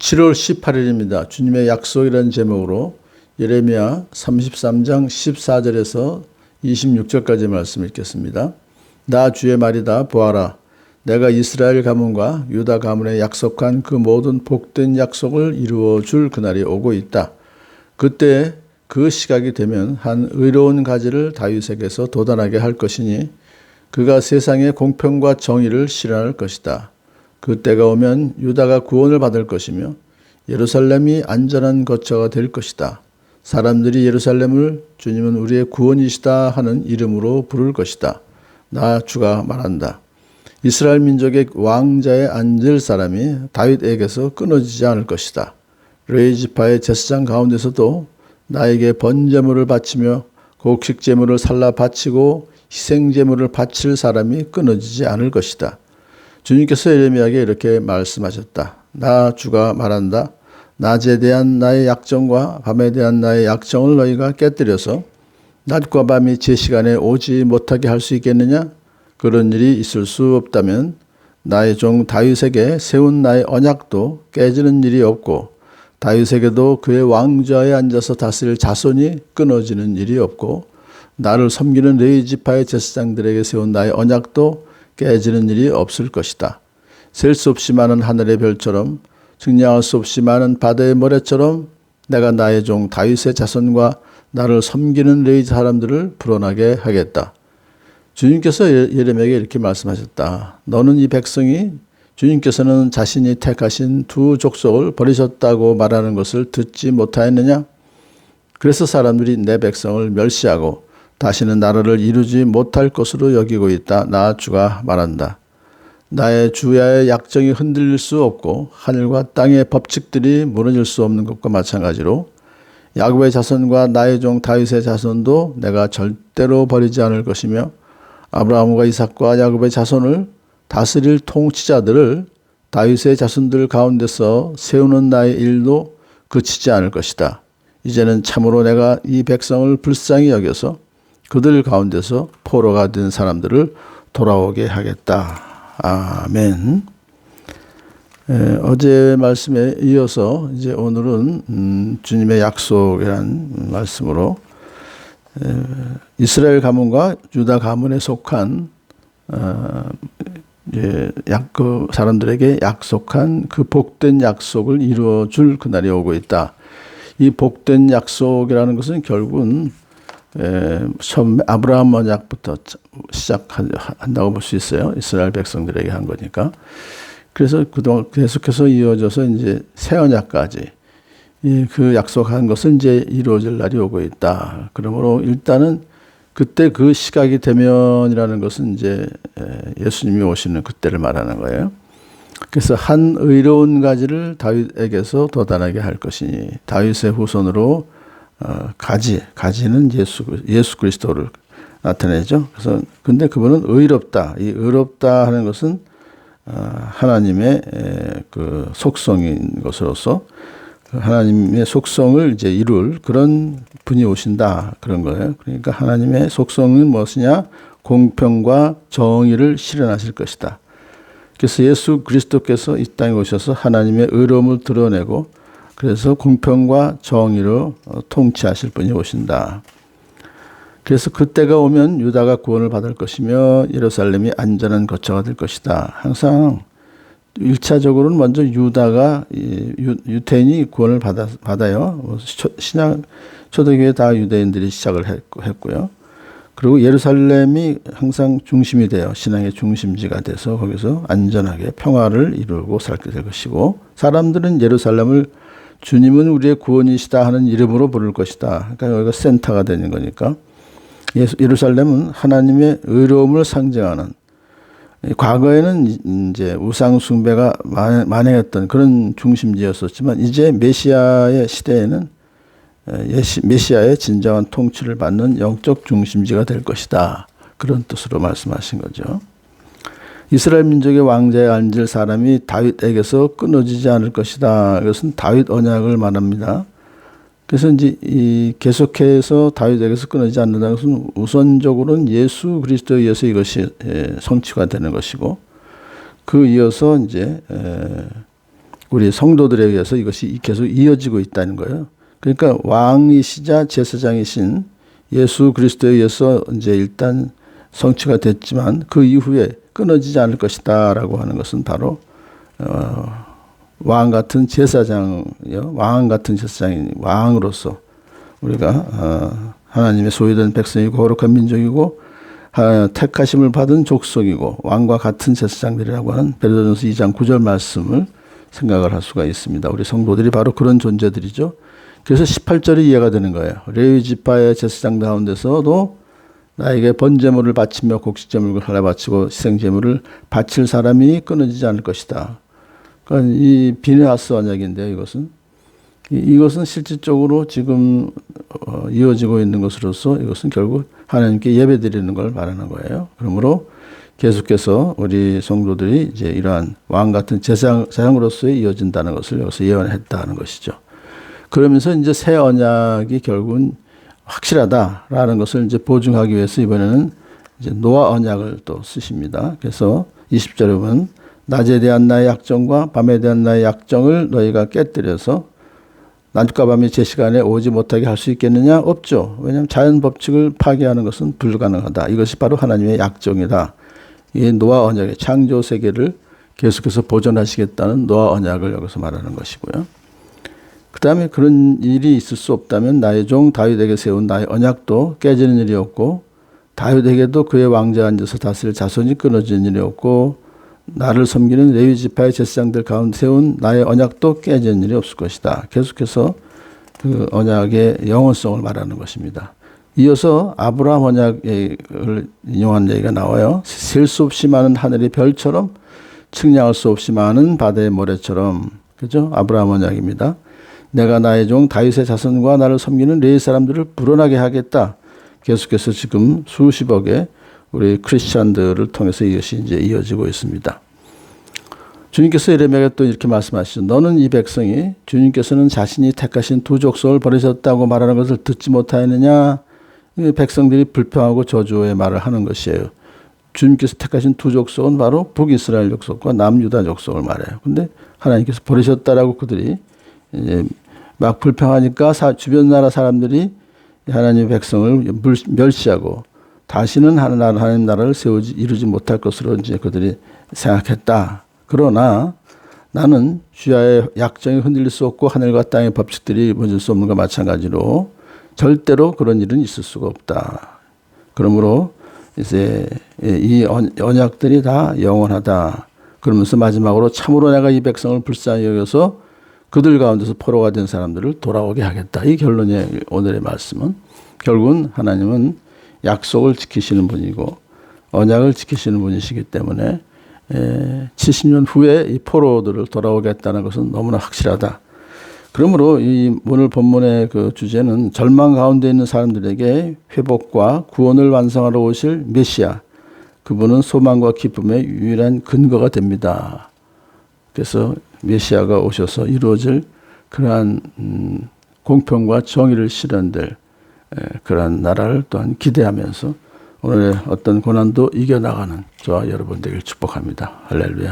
7월 18일입니다. 주님의 약속이라는 제목으로 예레미야 33장 14절에서 26절까지 말씀 읽겠습니다. 나 주의 말이다. 보아라. 내가 이스라엘 가문과 유다 가문에 약속한 그 모든 복된 약속을 이루어 줄 그날이 오고 있다. 그때 그 시각이 되면 한 의로운 가지를 다윗에게서 돋아나게 할 것이니 그가 세상의 공평과 정의를 실현할 것이다. 그때가 오면 유다가 구원을 받을 것이며 예루살렘이 안전한 거처가 될 것이다. 사람들이 예루살렘을 주님은 우리의 구원이시다 하는 이름으로 부를 것이다. 나 주가 말한다. 이스라엘 민족의 왕자에 앉을 사람이 다윗에게서 끊어지지 않을 것이다. 레위 지파의 제사장 가운데서도 나에게 번제물을 바치며 곡식 제물을 살라 바치고 희생 제물을 바칠 사람이 끊어지지 않을 것이다. 주님께서 예레미야에게 이렇게 말씀하셨다. 나 주가 말한다. 낮에 대한 나의 약정과 밤에 대한 나의 약정을 너희가 깨뜨려서 낮과 밤이 제 시간에 오지 못하게 할 수 있겠느냐? 그런 일이 있을 수 없다면 나의 종 다윗에게 세운 나의 언약도 깨지는 일이 없고 다윗에게도 그의 왕좌에 앉아서 다스릴 자손이 끊어지는 일이 없고 나를 섬기는 레위 지파의 제사장들에게 세운 나의 언약도 깨지는 일이 없을 것이다. 셀 수 없이 많은 하늘의 별처럼 측량할 수 없이 많은 바다의 모래처럼 내가 나의 종 다윗의 자손과 나를 섬기는 레위 사람들을 불어나게 하겠다. 주님께서 예레미야에게 이렇게 말씀하셨다. 너는 이 백성이 주님께서는 자신이 택하신 두 족속을 버리셨다고 말하는 것을 듣지 못하였느냐? 그래서 사람들이 내 백성을 멸시하고 다시는 나라를 이루지 못할 것으로 여기고 있다. 나 주가 말한다. 나의 주야의 약정이 흔들릴 수 없고 하늘과 땅의 법칙들이 무너질 수 없는 것과 마찬가지로 야곱의 자손과 나의 종 다윗의 자손도 내가 절대로 버리지 않을 것이며 아브라함과 이삭과 야곱의 자손을 다스릴 통치자들을 다윗의 자손들 가운데서 세우는 나의 일도 그치지 않을 것이다. 이제는 참으로 내가 이 백성을 불쌍히 여겨서 그들 가운데서 포로가 된 사람들을 돌아오게 하겠다. 아멘. 어제 말씀에 이어서 이제 오늘은 주님의 약속이라는 말씀으로 이스라엘 가문과 유다 가문에 속한 그 사람들에게 약속한 그 복된 약속을 이루어 줄 그날이 오고 있다. 이 복된 약속이라는 것은 결국은 처음 아브라함 언약부터 시작한다고 볼 수 있어요. 이스라엘 백성들에게 한 거니까. 그래서 그동안 계속해서 이어져서 이제 새 언약까지 그 약속한 것은 이제 이루어질 날이 오고 있다. 그러므로 일단은 그때 그 시각이 되면이라는 것은 이제 예수님이 오시는 그때를 말하는 거예요. 그래서 한 의로운 가지를 다윗에게서 돋아나게 할 것이니 다윗의 후손으로 가지는 예수 그리스도를 나타내죠. 그래서 근데 그분은 의롭다. 이 의롭다 하는 것은 하나님의 그 속성인 것으로서 하나님의 속성을 이제 이룰 그런 분이 오신다. 그런 거예요. 그러니까 하나님의 속성은 무엇이냐? 공평과 정의를 실현하실 것이다. 그래서 예수 그리스도께서 이 땅에 오셔서 하나님의 의로움을 드러내고 그래서 공평과 정의로 통치하실 분이 오신다. 그래서 그때가 오면 유다가 구원을 받을 것이며 예루살렘이 안전한 거처가 될 것이다. 항상 1차적으로는 먼저 유다가 유태인이 구원을 받아요. 신약 초대교회 다 유대인들이 시작을 했고요. 그리고 예루살렘이 항상 중심이 돼요. 신앙의 중심지가 돼서 거기서 안전하게 평화를 이루고 살게 될 것이고 사람들은 예루살렘을 주님은 우리의 구원이시다 하는 이름으로 부를 것이다. 그러니까 여기가 센터가 되는 거니까 예루살렘은 하나님의 의로움을 상징하는 과거에는 이제 우상 숭배가 만행했던 그런 중심지였었지만 이제 메시아의 시대에는 메시아의 진정한 통치를 받는 영적 중심지가 될 것이다. 그런 뜻으로 말씀하신 거죠. 이스라엘 민족의 왕자에 앉을 사람이 다윗에게서 끊어지지 않을 것이다. 이것은 다윗 언약을 말합니다. 그래서 이제 계속해서 다윗에게서 끊어지지 않는다는 것은 우선적으로는 예수 그리스도에 의해서 이것이 성취가 되는 것이고 그 이어서 이제 우리 성도들에 의해서 이것이 계속 이어지고 있다는 거예요. 그러니까 왕이시자 제사장이신 예수 그리스도에 의해서 이제 일단 성취가 됐지만 그 이후에 끊어지지 않을 것이다라고 하는 것은 바로 왕 같은 제사장이요, 왕 같은 제사장인 왕으로서 우리가 하나님의 소유된 백성이고 거룩한 민족이고 택하심을 받은 족속이고 왕과 같은 제사장들이라고 하는 베드로전서 2장 9절 말씀을 생각을 할 수가 있습니다. 우리 성도들이 바로 그런 존재들이죠. 그래서 18절이 이해가 되는 거예요. 레위 지파의 제사장 가운데서도 나에게 번제물을 바치며 곡식제물을 하나 바치고 희생제물을 바칠 사람이 끊어지지 않을 것이다. 그러니까 이 비느하스 언약인데요. 이것은 실질적으로 지금 이어지고 있는 것으로서 이것은 결국 하나님께 예배드리는 걸 말하는 거예요. 그러므로 계속해서 우리 성도들이 이제 이러한 왕 같은 제사장으로서 이어진다는 것을 여기서 예언했다는 것이죠. 그러면서 이제 새 언약이 결국은 확실하다라는 것을 이제 보증하기 위해서 이번에는 이제 노아 언약을 또 쓰십니다. 그래서 20절에 보면 낮에 대한 나의 약정과 밤에 대한 나의 약정을 너희가 깨뜨려서 낮과 밤이 제 시간에 오지 못하게 할 수 있겠느냐? 없죠. 왜냐하면 자연 법칙을 파괴하는 것은 불가능하다. 이것이 바로 하나님의 약정이다. 이 노아 언약의 창조 세계를 계속해서 보존하시겠다는 노아 언약을 여기서 말하는 것이고요. 그 다음에 그런 일이 있을 수 없다면 나의 종 다윗에게 세운 나의 언약도 깨지는 일이 없고 다윗에게도 그의 왕좌에 앉아서 다스릴 자손이 끊어지는 일이 없고 나를 섬기는 레위 지파의 제사장들 가운데 세운 나의 언약도 깨지는 일이 없을 것이다. 계속해서 그 언약의 영원성을 말하는 것입니다. 이어서 아브라함 언약을 인용한 얘기가 나와요. 셀 수 없이 많은 하늘의 별처럼 측량할 수 없이 많은 바다의 모래처럼, 그죠? 아브라함 언약입니다. 내가 나의 종 다윗의 자손과 나를 섬기는 레위 사람들을 불어나게 하겠다. 계속해서 지금 수십억의 우리 크리스찬들을 통해서 이것이 이제 이어지고 있습니다. 주님께서 예레미야에 또 이렇게 말씀하시죠. 너는 이 백성이 주님께서는 자신이 택하신 두 족속을 버리셨다고 말하는 것을 듣지 못하였느냐? 백성들이 불평하고 저주의 말을 하는 것이에요. 주님께서 택하신 두 족속은 바로 북이스라엘 족속과 남유다 족속을 말해요. 근데 하나님께서 버리셨다라고 그들이 이제 막 불평하니까 주변 나라 사람들이 하나님의 백성을 멸시하고 다시는 하나님 나라를 이루지 못할 것으로 이제 그들이 생각했다. 그러나 나는 주야의 약정이 흔들릴 수 없고 하늘과 땅의 법칙들이 무너질 수 없는 것과 마찬가지로 절대로 그런 일은 있을 수가 없다. 그러므로 이제 이 언약들이 다 영원하다. 그러면서 마지막으로 참으로 내가 이 백성을 불쌍히 여겨서 그들 가운데서 포로가 된 사람들을 돌아오게 하겠다. 이 결론이 오늘의 말씀은 결국은 하나님은 약속을 지키시는 분이고 언약을 지키시는 분이시기 때문에 70년 후에 이 포로들을 돌아오겠다는 것은 너무나 확실하다. 그러므로 이 오늘 본문의 그 주제는 절망 가운데 있는 사람들에게 회복과 구원을 완성하러 오실 메시아, 그분은 소망과 기쁨의 유일한 근거가 됩니다. 그래서 메시아가 오셔서 이루어질 그러한 공평과 정의를 실현될 그러한 나라를 또한 기대하면서 오늘의 어떤 고난도 이겨나가는 저와 여러분 되길 축복합니다. 할렐루야.